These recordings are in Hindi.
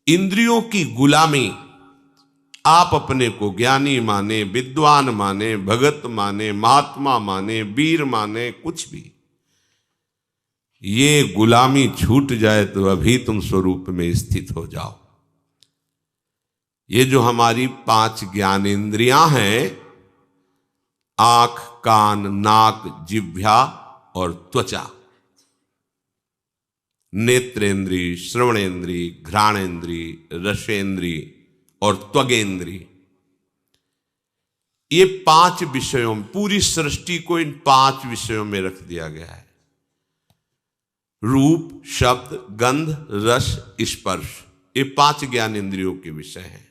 इंद्रियों की गुलामी, आप अपने को ज्ञानी माने, विद्वान माने, भगत माने, महात्मा माने, वीर माने, कुछ भी, ये गुलामी छूट जाए तो अभी तुम स्वरूप में स्थित हो जाओ। ये जो हमारी 5 ज्ञानेंद्रियां हैं, आंख, कान, नाक, जिह्वा और त्वचा, नेत्रेंद्री, श्रवणेंद्री, घ्राणेंद्री, रसेंद्री और त्वगेंद्री, ये 5 विषयों में, पूरी सृष्टि को इन 5 विषयों में रख दिया गया है। रूप, शब्द, गंध, रस, स्पर्श, ये 5 ज्ञानेंद्रियों के विषय हैं।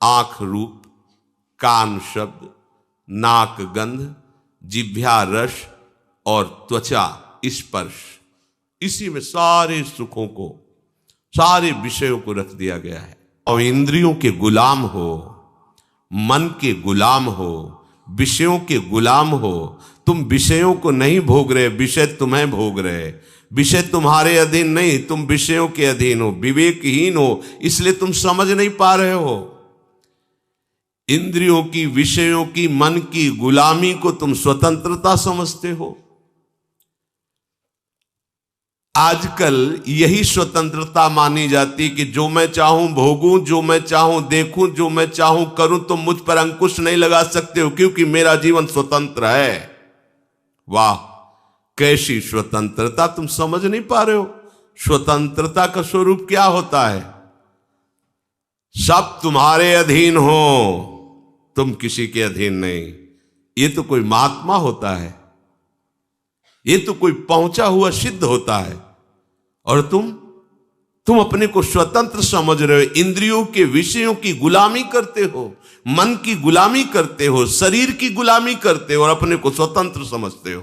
आंख रूप, कान शब्द, नाक गंध, जिह्वा रस और त्वचा स्पर्श, इसी में सारे सुखों को, सारे विषयों को रख दिया गया है। और इंद्रियों के गुलाम हो, मन के गुलाम हो, विषयों के गुलाम हो। तुम विषयों को नहीं भोग रहे, विषय तुम्हें भोग रहे। विषय तुम्हारे अधीन नहीं, तुम विषयों के अधीन हो, विवेकहीन हो, इसलिए तुम समझ नहीं पा रहे हो। इंद्रियों की, विषयों की, मन की गुलामी को तुम स्वतंत्रता समझते हो। आजकल यही स्वतंत्रता मानी जाती कि जो मैं चाहूं भोगूं, जो मैं चाहूं देखूं, जो मैं चाहूं करूं, तुम मुझ पर अंकुश नहीं लगा सकते हो, क्योंकि मेरा जीवन स्वतंत्र है। वाह, कैसी स्वतंत्रता! तुम समझ नहीं पा रहे हो स्वतंत्रता का स्वरूप क्या होता है। सब तुम्हारे अधीन हो, तुम किसी के अधीन नहीं। ये तो कोई महात्मा होता है, ये तो कोई पहुंचा हुआ सिद्ध होता है, और तुम अपने को स्वतंत्र समझ रहे हो। इंद्रियों के विषयों की गुलामी करते हो, मन की गुलामी करते हो, शरीर की गुलामी करते हो और अपने को स्वतंत्र समझते हो।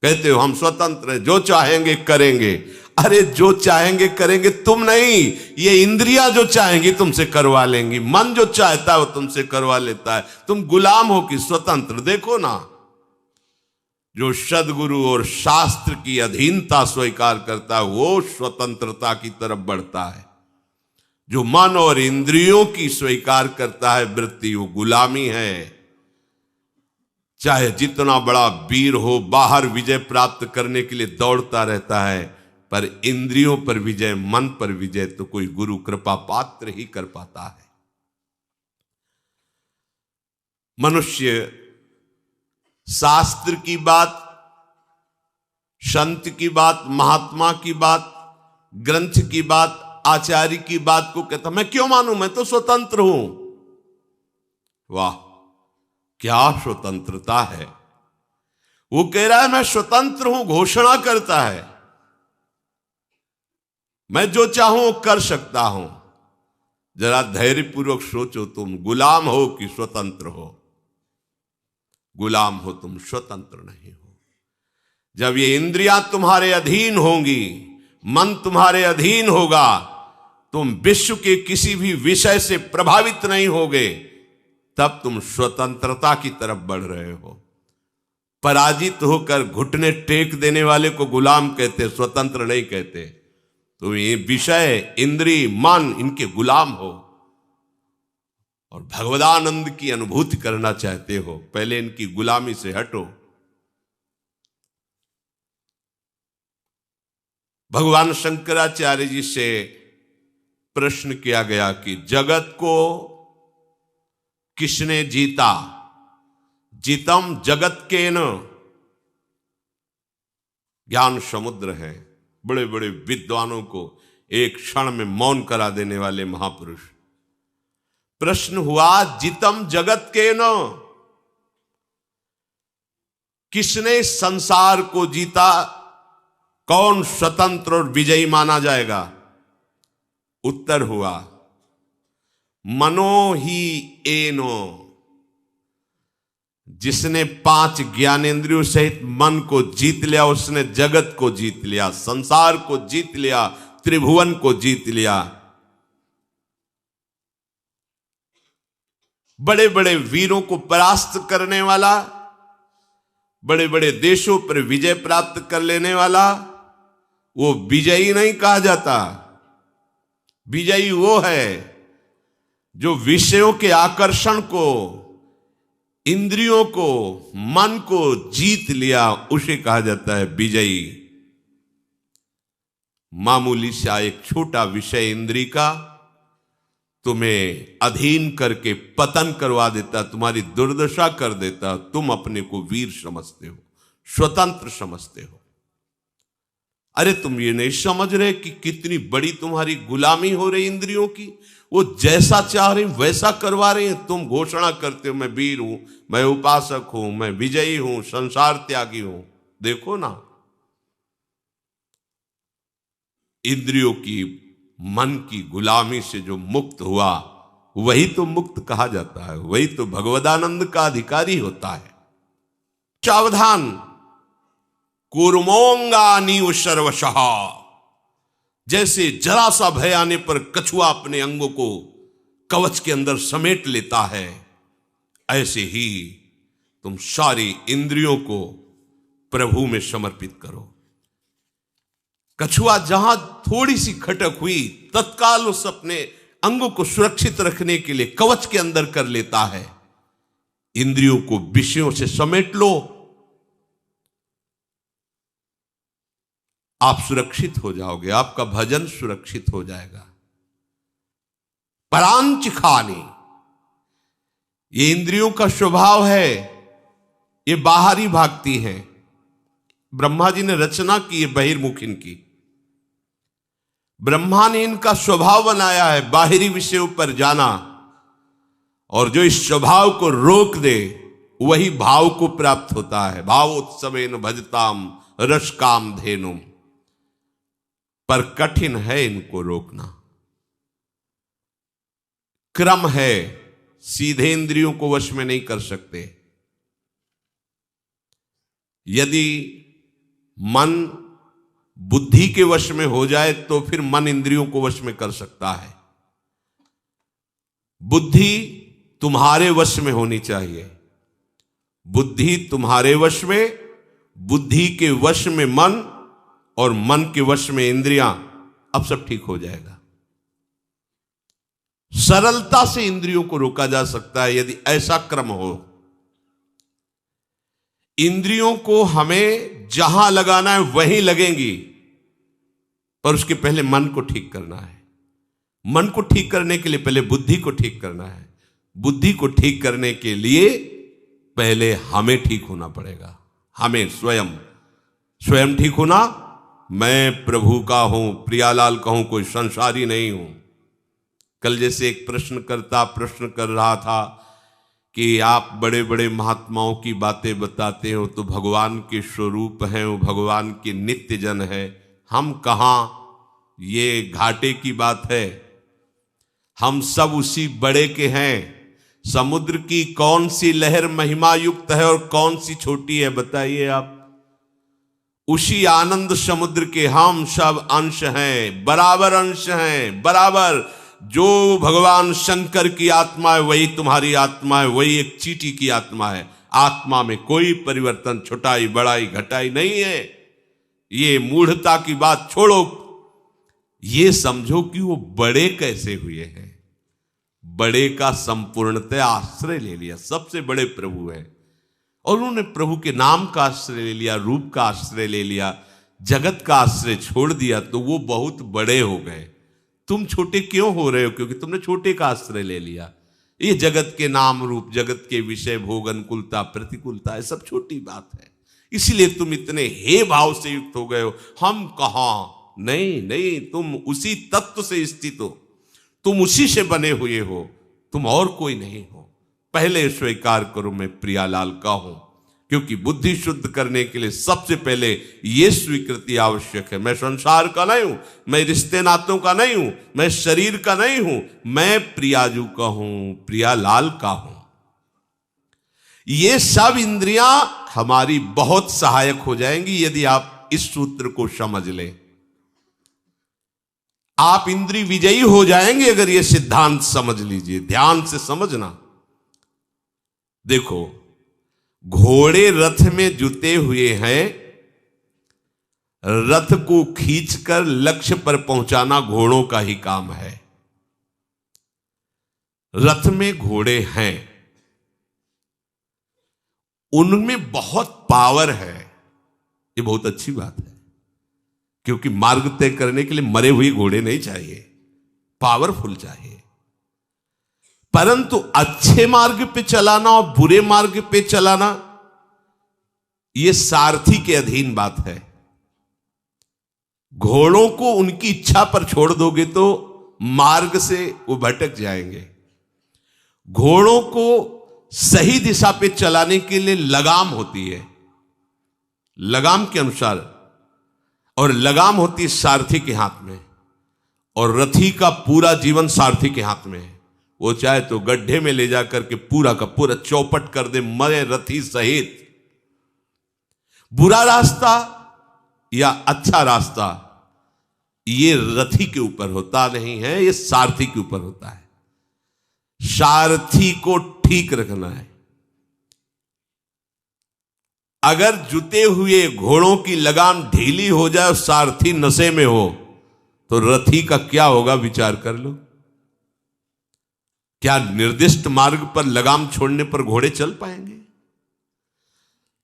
कहते हो हम स्वतंत्र हैं, जो चाहेंगे करेंगे। अरे जो चाहेंगे करेंगे तुम नहीं, ये इंद्रियां जो चाहेंगी तुमसे करवा लेंगी, मन जो चाहता है वो तुमसे करवा लेता है। तुम गुलाम हो कि स्वतंत्र? देखो ना, जो सद्गुरु और शास्त्र की अधीनता स्वीकार करता है वो स्वतंत्रता की तरफ बढ़ता है। जो मन और इंद्रियों की स्वीकार करता है वृत्ति, वो गुलामी है। चाहे जितना बड़ा वीर हो, बाहर विजय प्राप्त करने के लिए दौड़ता रहता है, पर इंद्रियों पर विजय, मन पर विजय तो कोई गुरु कृपा पात्र ही कर पाता है। मनुष्य शास्त्र की बात, संत की बात, महात्मा की बात, ग्रंथ की बात, आचार्य की बात को कहता मैं क्यों मानूं, मैं तो स्वतंत्र हूं। वाह, क्या स्वतंत्रता है! वो कह रहा है मैं स्वतंत्र हूं, घोषणा करता है मैं जो चाहूं कर सकता हूं। जरा धैर्यपूर्वक सोचो, तुम गुलाम हो कि स्वतंत्र हो? गुलाम हो तुम, स्वतंत्र नहीं हो। जब ये इंद्रियां तुम्हारे अधीन होंगी, मन तुम्हारे अधीन होगा, तुम विश्व के किसी भी विषय से प्रभावित नहीं होगे, तब तुम स्वतंत्रता की तरफ बढ़ रहे हो। पराजित होकर घुटने टेक देने वाले को गुलाम कहते, स्वतंत्र नहीं कहते। तो ये विषय, इंद्रिय, मन, इनके गुलाम हो और भगवदानंद की अनुभूति करना चाहते हो, पहले इनकी गुलामी से हटो। भगवान शंकराचार्य जी से प्रश्न किया गया कि जगत को किसने जीता? जीतम जगत के न। ज्ञान समुद्र है, बड़े बड़े विद्वानों को एक क्षण में मौन करा देने वाले महापुरुष। प्रश्न हुआ जीतम जगत के न, किसने संसार को जीता? कौन स्वतंत्र और विजयी माना जाएगा? उत्तर हुआ मनो ही एनो। जिसने 5 ज्ञानेंद्रियों सहित मन को जीत लिया, उसने जगत को जीत लिया, संसार को जीत लिया, त्रिभुवन को जीत लिया। बड़े बड़े वीरों को परास्त करने वाला, बड़े बड़े देशों पर विजय प्राप्त कर लेने वाला, वो विजयी नहीं कहा जाता। विजयी वो है जो विषयों के आकर्षण को, इंद्रियों को, मन को जीत लिया, उसे कहा जाता है विजयी। मामूली सा एक छोटा विषय इंद्री का तुम्हें अधीन करके पतन करवा देता, तुम्हारी दुर्दशा कर देता। तुम अपने को वीर समझते हो, स्वतंत्र समझते हो। अरे तुम ये नहीं समझ रहे कि कितनी बड़ी तुम्हारी गुलामी हो रही इंद्रियों की। वो जैसा चाह रही वैसा करवा रही हैं। तुम घोषणा करते हो मैं वीर हूं, मैं उपासक हूं, मैं विजयी हूं, संसार त्यागी हूं। देखो ना, इंद्रियों की, मन की गुलामी से जो मुक्त हुआ वही तो मुक्त कहा जाता है, वही तो भगवदानंद का अधिकारी होता है। सावधान, कूर्मोंगानीव सर्वशः। जैसे जरा सा भय आने पर कछुआ अपने अंगों को कवच के अंदर समेट लेता है, ऐसे ही तुम सारी इंद्रियों को प्रभु में समर्पित करो। कछुआ जहां थोड़ी सी खटक हुई, तत्काल उस अपने अंगों को सुरक्षित रखने के लिए कवच के अंदर कर लेता है। इंद्रियों को विषयों से समेट लो, आप सुरक्षित हो जाओगे, आपका भजन सुरक्षित हो जाएगा। परांच खानी, ये इंद्रियों का स्वभाव है, ये बाहरी भागती हैं। ब्रह्मा जी ने रचना की है बहिर्मुख इनकी। ब्रह्मा ने इनका स्वभाव बनाया है बाहरी विषयों पर जाना, और जो इस स्वभाव को रोक दे वही भाव को प्राप्त होता है। भावोत्सवेन भजताम रस काम धेनुम। पर कठिन है इनको रोकना। क्रम है, सीधे इंद्रियों को वश में नहीं कर सकते। यदि मन बुद्धि के वश में हो जाए तो फिर मन इंद्रियों को वश में कर सकता है। बुद्धि तुम्हारे वश में होनी चाहिए, बुद्धि तुम्हारे वश में, बुद्धि के वश में मन, और मन के वश में इंद्रियां। अब सब ठीक हो जाएगा। सरलता से इंद्रियों को रोका जा सकता है यदि ऐसा क्रम हो। इंद्रियों को हमें जहां लगाना है वहीं लगेंगी, पर उसके पहले मन को ठीक करना है। मन को ठीक करने के लिए पहले बुद्धि को ठीक करना है। बुद्धि को ठीक करने के लिए पहले हमें ठीक होना पड़ेगा। हमें स्वयं ठीक होना। मैं प्रभु का हूं, प्रियालाल का हूं, कोई संसारी नहीं हूं। कल जैसे एक प्रश्नकर्ता प्रश्न कर रहा था कि आप बड़े बड़े महात्माओं की बातें बताते हो तो भगवान के स्वरूप हैं, वो भगवान के नित्य जन है, हम कहाँ? ये घाटे की बात है। हम सब उसी बड़े के हैं। समुद्र की कौन सी लहर महिमा युक्त है और कौन सी छोटी है, बताइए आप। उसी आनंद समुद्र के हम सब अंश हैं, बराबर अंश हैं, बराबर। जो भगवान शंकर की आत्मा है वही तुम्हारी आत्मा है, वही एक चींटी की आत्मा है। आत्मा में कोई परिवर्तन, छोटाई बड़ाई घटाई नहीं है। ये मूढ़ता की बात छोड़ो, ये समझो कि वो बड़े कैसे हुए हैं। बड़े का संपूर्णतः आश्रय ले लिया, सबसे बड़े प्रभु हैं, और उन्होंने प्रभु के नाम का आश्रय ले लिया, रूप का आश्रय ले लिया, जगत का आश्रय छोड़ दिया, तो वो बहुत बड़े हो गए। तुम छोटे क्यों हो रहे हो? क्योंकि तुमने छोटे का आश्रय ले लिया। ये जगत के नाम रूप, जगत के विषय, भोग, अनुकूलता, प्रतिकूलता, ये सब छोटी बात है। इसलिए तुम इतने हे भाव से युक्त हो गए हो। हम कहाँ? नहीं, तुम उसी तत्व से स्थित हो, तुम उसी से बने हुए हो, तुम और कोई नहीं हो। पहले स्वीकार करो मैं प्रियालाल का हूं, क्योंकि बुद्धि शुद्ध करने के लिए सबसे पहले यह स्वीकृति आवश्यक है। मैं संसार का नहीं हूं, मैं रिश्ते नातों का नहीं हूं, मैं शरीर का नहीं हूं, मैं प्रियाजू का हूं, प्रियालाल का हूं। ये सब इंद्रियां हमारी बहुत सहायक हो जाएंगी यदि आप इस सूत्र को समझ लें। आप इंद्रिय विजयी हो जाएंगे अगर ये सिद्धांत समझ लीजिए। ध्यान से समझना। देखो, घोड़े रथ में जुते हुए हैं, रथ को खींचकर लक्ष्य पर पहुंचाना घोड़ों का ही काम है। रथ में घोड़े हैं, उनमें बहुत पावर है। ये बहुत अच्छी बात है, क्योंकि मार्ग तय करने के लिए मरे हुए घोड़े नहीं चाहिए, पावरफुल चाहिए। परंतु अच्छे मार्ग पे चलाना और बुरे मार्ग पे चलाना, यह सारथी के अधीन बात है। घोड़ों को उनकी इच्छा पर छोड़ दोगे तो मार्ग से वो भटक जाएंगे। घोड़ों को सही दिशा पे चलाने के लिए लगाम होती है, लगाम के अनुसार, और लगाम होती है सारथी के हाथ में, और रथी का पूरा जीवन सारथी के हाथ में है। वो चाहे तो गड्ढे में ले जाकर के पूरा का पूरा चौपट कर दे, मरे रथी सहित। बुरा रास्ता या अच्छा रास्ता ये रथी के ऊपर होता नहीं है, ये सारथी के ऊपर होता है। सारथी को ठीक रखना है। अगर जुते हुए घोड़ों की लगाम ढीली हो जाए और सारथी नशे में हो तो रथी का क्या होगा, विचार कर लो। क्या निर्दिष्ट मार्ग पर लगाम छोड़ने पर घोड़े चल पाएंगे?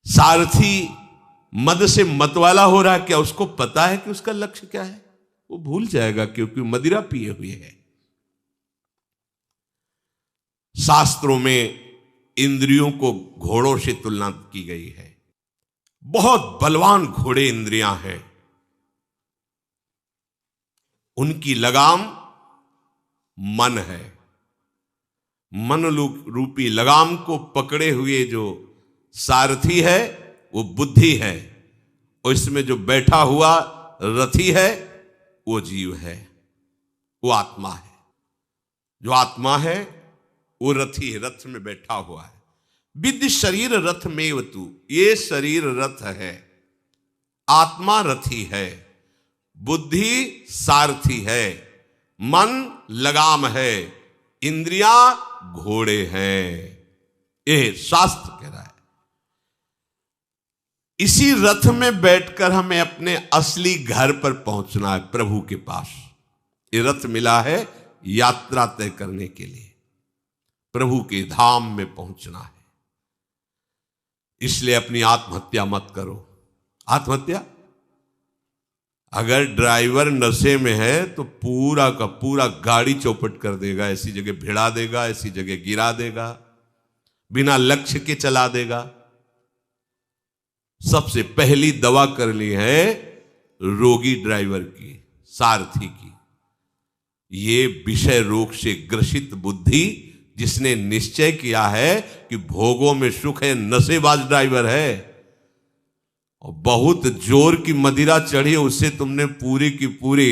सारथी मद से मतवाला हो रहा है, क्या उसको पता है कि उसका लक्ष्य क्या है? वो भूल जाएगा, क्योंकि मदिरा पिए हुए है। शास्त्रों में इंद्रियों को घोड़ों से तुलना की गई है। बहुत बलवान घोड़े इंद्रियां हैं, उनकी लगाम मन है। मन रूपी लगाम को पकड़े हुए जो सारथी है वो बुद्धि है, और इसमें जो बैठा हुआ रथी है वो जीव है, वो आत्मा है। जो आत्मा है वो रथी है, रथ में बैठा हुआ है। विद्य शरीर रथ में वतु, ये शरीर रथ है, आत्मा रथी है, बुद्धि सारथी है, मन लगाम है, इंद्रियां घोड़े हैं। ये शास्त्र कह रहा है। इसी रथ में बैठकर हमें अपने असली घर पर पहुंचना है, प्रभु के पास। ये रथ मिला है यात्रा तय करने के लिए, प्रभु के धाम में पहुंचना है। इसलिए अपनी आत्महत्या मत करो। आत्महत्या, अगर ड्राइवर नशे में है तो पूरा का पूरा गाड़ी चौपट कर देगा, ऐसी जगह भिड़ा देगा, ऐसी जगह गिरा देगा, बिना लक्ष्य के चला देगा। सबसे पहली दवा करनी है रोगी ड्राइवर की, सारथी की। ये विषय रोग से ग्रसित बुद्धि, जिसने निश्चय किया है कि भोगों में सुख है, नशेबाज ड्राइवर है, और बहुत जोर की मदिरा चढ़ी, उससे तुमने पूरी की पूरी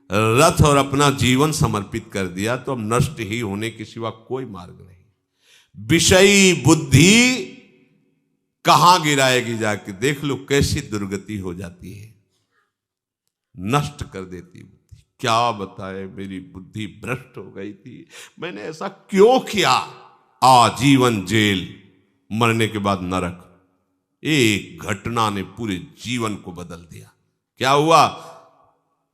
रथ और अपना जीवन समर्पित कर दिया, तो अब नष्ट ही होने के सिवा कोई मार्ग नहीं। विषयी बुद्धि कहां गिराएगी जाके, देख लो कैसी दुर्गति हो जाती है, नष्ट कर देती है। क्या बताए, मेरी बुद्धि भ्रष्ट हो गई थी, मैंने ऐसा क्यों किया। आजीवन जेल, मरने के बाद नरक। एक घटना ने पूरे जीवन को बदल दिया। क्या हुआ?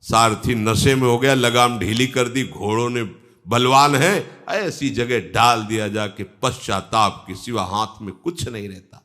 सारथी नशे में हो गया, लगाम ढीली कर दी, घोड़ों ने बलवान है, ऐसी जगह डाल दिया जाके पश्चाताप के सिवा हाथ में कुछ नहीं रहता।